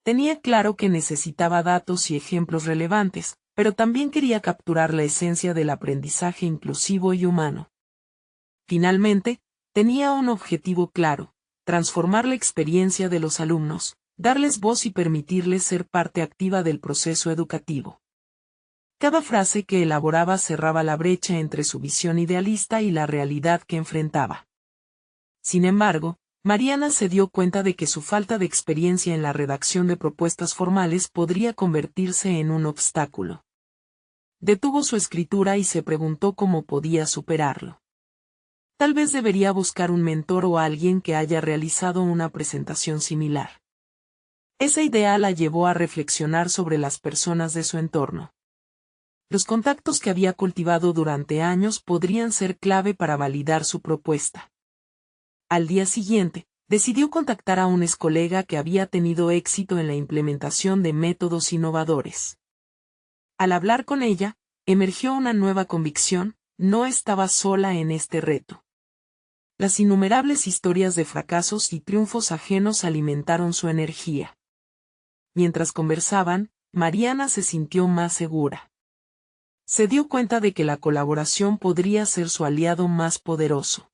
Tenía claro que necesitaba datos y ejemplos relevantes, pero también quería capturar la esencia del aprendizaje inclusivo y humano. Finalmente, tenía un objetivo claro: transformar la experiencia de los alumnos, darles voz y permitirles ser parte activa del proceso educativo. Cada frase que elaboraba cerraba la brecha entre su visión idealista y la realidad que enfrentaba. Sin embargo, Mariana se dio cuenta de que su falta de experiencia en la redacción de propuestas formales podría convertirse en un obstáculo. Detuvo su escritura y se preguntó cómo podía superarlo. Tal vez debería buscar un mentor o alguien que haya realizado una presentación similar. Esa idea la llevó a reflexionar sobre las personas de su entorno. Los contactos que había cultivado durante años podrían ser clave para validar su propuesta. Al día siguiente, decidió contactar a un excolega que había tenido éxito en la implementación de métodos innovadores. Al hablar con ella, emergió una nueva convicción: no estaba sola en este reto. Las innumerables historias de fracasos y triunfos ajenos alimentaron su energía. Mientras conversaban, Mariana se sintió más segura. Se dio cuenta de que la colaboración podría ser su aliado más poderoso.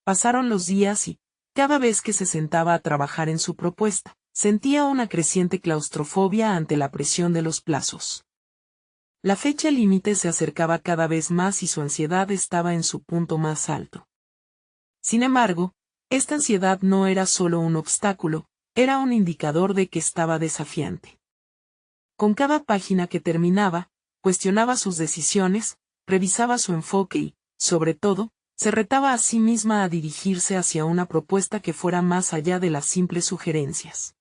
Pasaron los días y, cada vez que se sentaba a trabajar en su propuesta, sentía una creciente claustrofobia ante la presión de los plazos. La fecha límite se acercaba cada vez más y su ansiedad estaba en su punto más alto. Sin embargo, esta ansiedad no era solo un obstáculo, era un indicador de que estaba desafiante. Con cada página que terminaba, cuestionaba sus decisiones, revisaba su enfoque y, sobre todo, se retaba a sí misma a dirigirse hacia una propuesta que fuera más allá de las simples sugerencias.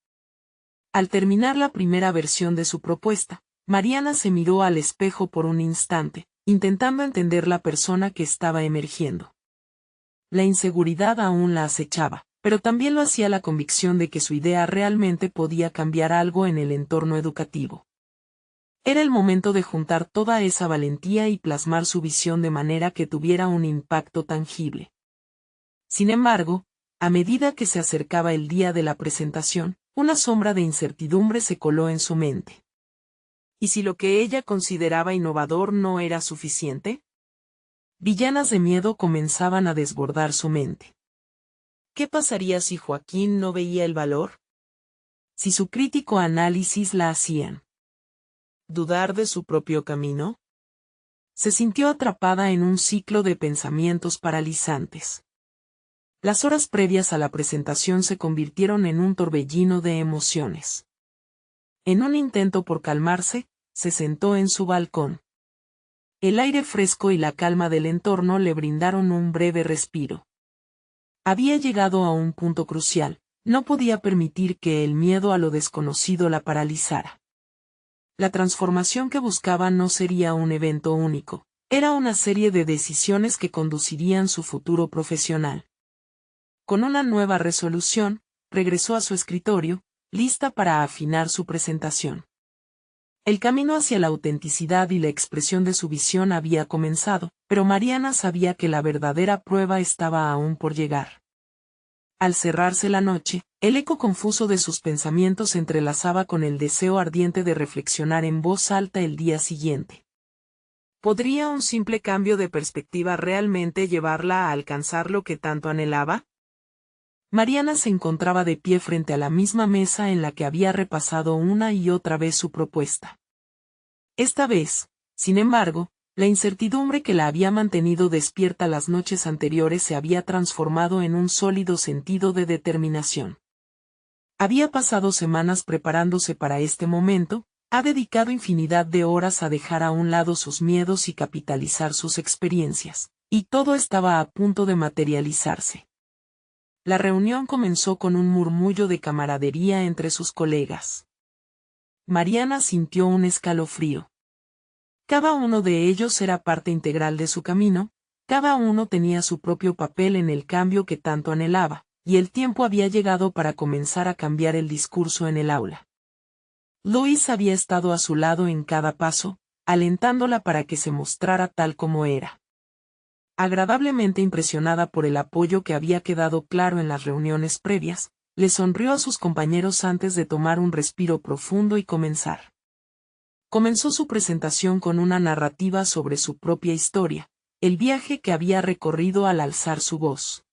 Al terminar la primera versión de su propuesta, Mariana se miró al espejo por un instante, intentando entender la persona que estaba emergiendo. La inseguridad aún la acechaba, pero también lo hacía la convicción de que su idea realmente podía cambiar algo en el entorno educativo. Era el momento de juntar toda esa valentía y plasmar su visión de manera que tuviera un impacto tangible. Sin embargo, a medida que se acercaba el día de la presentación, una sombra de incertidumbre se coló en su mente. ¿Y si lo que ella consideraba innovador no era suficiente? Villanas de miedo comenzaban a desbordar su mente. ¿Qué pasaría si Joaquín no veía el valor? Si su crítico análisis la hacían dudar de su propio camino? Se sintió atrapada en un ciclo de pensamientos paralizantes. Las horas previas a la presentación se convirtieron en un torbellino de emociones. En un intento por calmarse, se sentó en su balcón. El aire fresco y la calma del entorno le brindaron un breve respiro. Había llegado a un punto crucial, no podía permitir que el miedo a lo desconocido la paralizara. La transformación que buscaba no sería un evento único, era una serie de decisiones que conducirían su futuro profesional. Con una nueva resolución, regresó a su escritorio, lista para afinar su presentación. El camino hacia la autenticidad y la expresión de su visión había comenzado, pero Mariana sabía que la verdadera prueba estaba aún por llegar. Al cerrarse la noche, el eco confuso de sus pensamientos se entrelazaba con el deseo ardiente de reflexionar en voz alta el día siguiente. ¿Podría un simple cambio de perspectiva realmente llevarla a alcanzar lo que tanto anhelaba? Mariana se encontraba de pie frente a la misma mesa en la que había repasado una y otra vez su propuesta. Esta vez, sin embargo, la incertidumbre que la había mantenido despierta las noches anteriores se había transformado en un sólido sentido de determinación. Había pasado semanas preparándose para este momento, ha dedicado infinidad de horas a dejar a un lado sus miedos y capitalizar sus experiencias, y todo estaba a punto de materializarse. La reunión comenzó con un murmullo de camaradería entre sus colegas. Mariana sintió un escalofrío. Cada uno de ellos era parte integral de su camino, cada uno tenía su propio papel en el cambio que tanto anhelaba, y el tiempo había llegado para comenzar a cambiar el discurso en el aula. Lois había estado a su lado en cada paso, alentándola para que se mostrara tal como era. Agradablemente impresionada por el apoyo que había quedado claro en las reuniones previas, le sonrió a sus compañeros antes de tomar un respiro profundo y comenzar. Comenzó su presentación con una narrativa sobre su propia historia, el viaje que había recorrido al alzar su voz.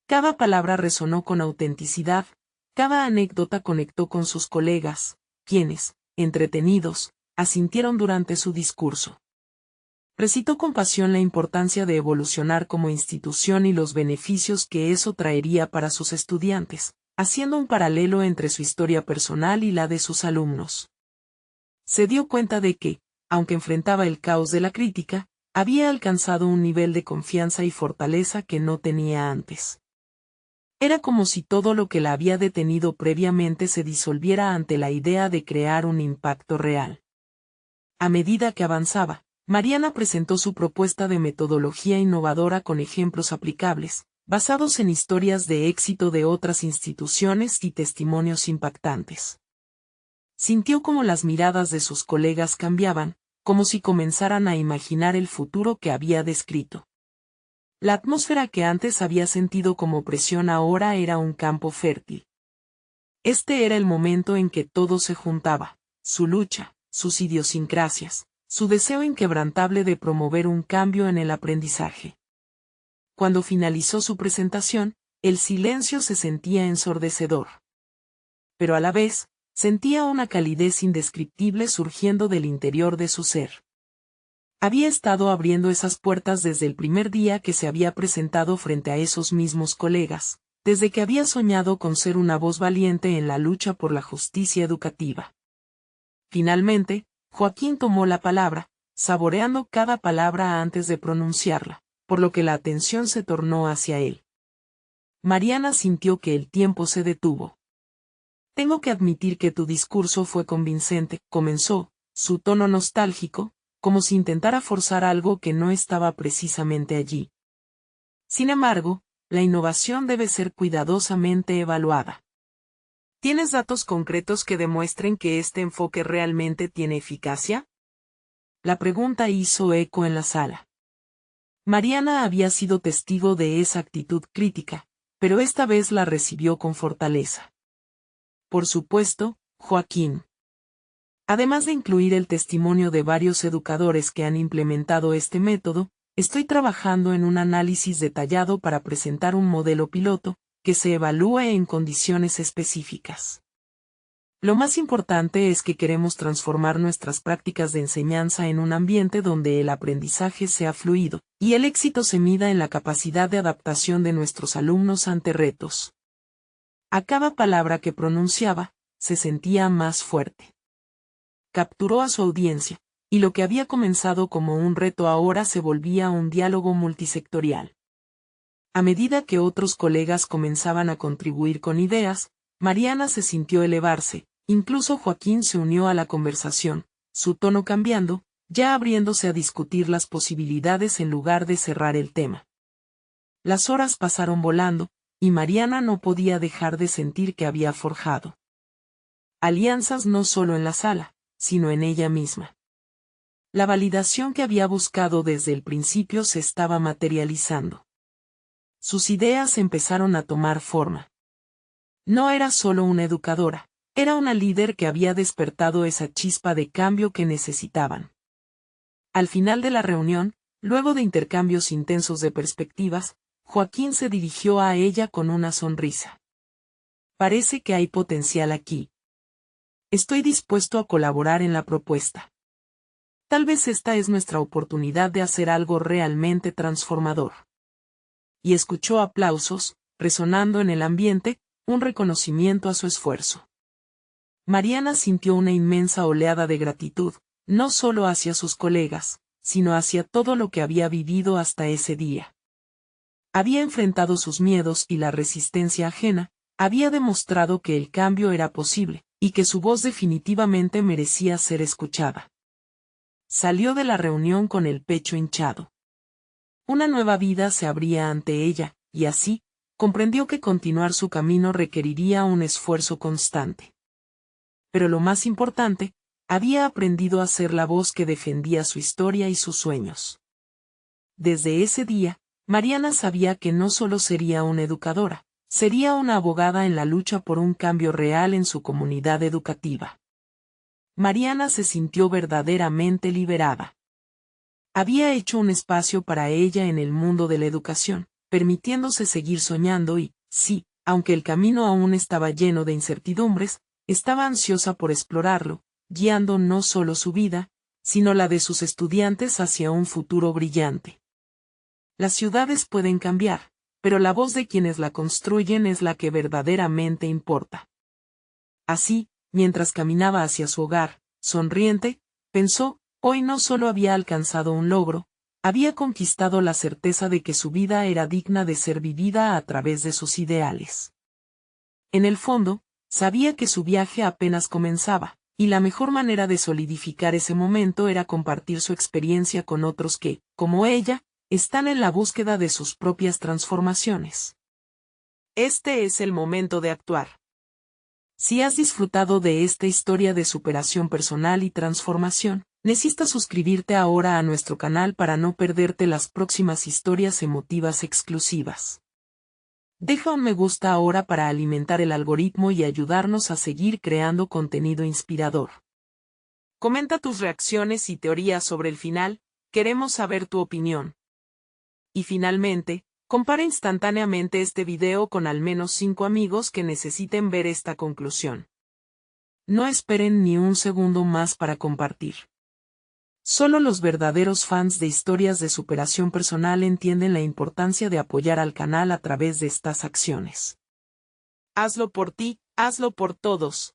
Cada palabra resonó con autenticidad, cada anécdota conectó con sus colegas, quienes, entretenidos, asintieron durante su discurso. Recitó con pasión la importancia de evolucionar como institución y los beneficios que eso traería para sus estudiantes, haciendo un paralelo entre su historia personal y la de sus alumnos. Se dio cuenta de que, aunque enfrentaba el caos de la crítica, había alcanzado un nivel de confianza y fortaleza que no tenía antes. Era como si todo lo que la había detenido previamente se disolviera ante la idea de crear un impacto real. A medida que avanzaba, Mariana presentó su propuesta de metodología innovadora con ejemplos aplicables, basados en historias de éxito de otras instituciones y testimonios impactantes. Sintió como las miradas de sus colegas cambiaban, como si comenzaran a imaginar el futuro que había descrito. La atmósfera que antes había sentido como presión ahora era un campo fértil. Este era el momento en que todo se juntaba, su lucha, sus idiosincrasias, su deseo inquebrantable de promover un cambio en el aprendizaje. Cuando finalizó su presentación, el silencio se sentía ensordecedor. Pero a la vez, sentía una calidez indescriptible surgiendo del interior de su ser. Había estado abriendo esas puertas desde el primer día que se había presentado frente a esos mismos colegas, desde que había soñado con ser una voz valiente en la lucha por la justicia educativa. Finalmente, Joaquín tomó la palabra, saboreando cada palabra antes de pronunciarla, por lo que la atención se tornó hacia él. Mariana sintió que el tiempo se detuvo. Tengo que admitir que tu discurso fue convincente, comenzó, su tono nostálgico, como si intentara forzar algo que no estaba precisamente allí. Sin embargo, la innovación debe ser cuidadosamente evaluada. ¿Tienes datos concretos que demuestren que este enfoque realmente tiene eficacia? La pregunta hizo eco en la sala. Mariana había sido testigo de esa actitud crítica, pero esta vez la recibió con fortaleza. Por supuesto, Joaquín. Además de incluir el testimonio de varios educadores que han implementado este método, estoy trabajando en un análisis detallado para presentar un modelo piloto, que se evalúe en condiciones específicas. Lo más importante es que queremos transformar nuestras prácticas de enseñanza en un ambiente donde el aprendizaje sea fluido, y el éxito se mida en la capacidad de adaptación de nuestros alumnos ante retos. A cada palabra que pronunciaba, se sentía más fuerte. Capturó a su audiencia, y lo que había comenzado como un reto ahora se volvía un diálogo multisectorial. A medida que otros colegas comenzaban a contribuir con ideas, Mariana se sintió elevarse, incluso Joaquín se unió a la conversación, su tono cambiando, ya abriéndose a discutir las posibilidades en lugar de cerrar el tema. Las horas pasaron volando, y Mariana no podía dejar de sentir que había forjado alianzas no solo en la sala, sino en ella misma. La validación que había buscado desde el principio se estaba materializando. Sus ideas empezaron a tomar forma. No era solo una educadora, era una líder que había despertado esa chispa de cambio que necesitaban. Al final de la reunión, luego de intercambios intensos de perspectivas, Joaquín se dirigió a ella con una sonrisa. Parece que hay potencial aquí. Estoy dispuesto a colaborar en la propuesta. Tal vez esta es nuestra oportunidad de hacer algo realmente transformador. Y escuchó aplausos, resonando en el ambiente, un reconocimiento a su esfuerzo. Mariana sintió una inmensa oleada de gratitud, no solo hacia sus colegas, sino hacia todo lo que había vivido hasta ese día. Había enfrentado sus miedos y la resistencia ajena, había demostrado que el cambio era posible, y que su voz definitivamente merecía ser escuchada. Salió de la reunión con el pecho hinchado. Una nueva vida se abría ante ella, y así, comprendió que continuar su camino requeriría un esfuerzo constante. Pero lo más importante, había aprendido a ser la voz que defendía su historia y sus sueños. Desde ese día, Mariana sabía que no solo sería una educadora, sería una abogada en la lucha por un cambio real en su comunidad educativa. Mariana se sintió verdaderamente liberada. Había hecho un espacio para ella en el mundo de la educación, permitiéndose seguir soñando y, sí, aunque el camino aún estaba lleno de incertidumbres, estaba ansiosa por explorarlo, guiando no solo su vida, sino la de sus estudiantes hacia un futuro brillante. Las ciudades pueden cambiar, pero la voz de quienes la construyen es la que verdaderamente importa. Así, mientras caminaba hacia su hogar, sonriente, pensó, hoy no solo había alcanzado un logro, había conquistado la certeza de que su vida era digna de ser vivida a través de sus ideales. En el fondo, sabía que su viaje apenas comenzaba, y la mejor manera de solidificar ese momento era compartir su experiencia con otros que, como ella, están en la búsqueda de sus propias transformaciones. Este es el momento de actuar. Si has disfrutado de esta historia de superación personal y transformación, Necesitas suscribirte ahora a nuestro canal para no perderte las próximas historias emotivas exclusivas. Deja un me gusta ahora para alimentar el algoritmo y ayudarnos a seguir creando contenido inspirador. Comenta tus reacciones y teorías sobre el final, queremos saber tu opinión. Y finalmente, compara instantáneamente este video con al menos 5 amigos que necesiten ver esta conclusión. No esperen ni un segundo más para compartir. Solo los verdaderos fans de historias de superación personal entienden la importancia de apoyar al canal a través de estas acciones. Hazlo por ti, hazlo por todos.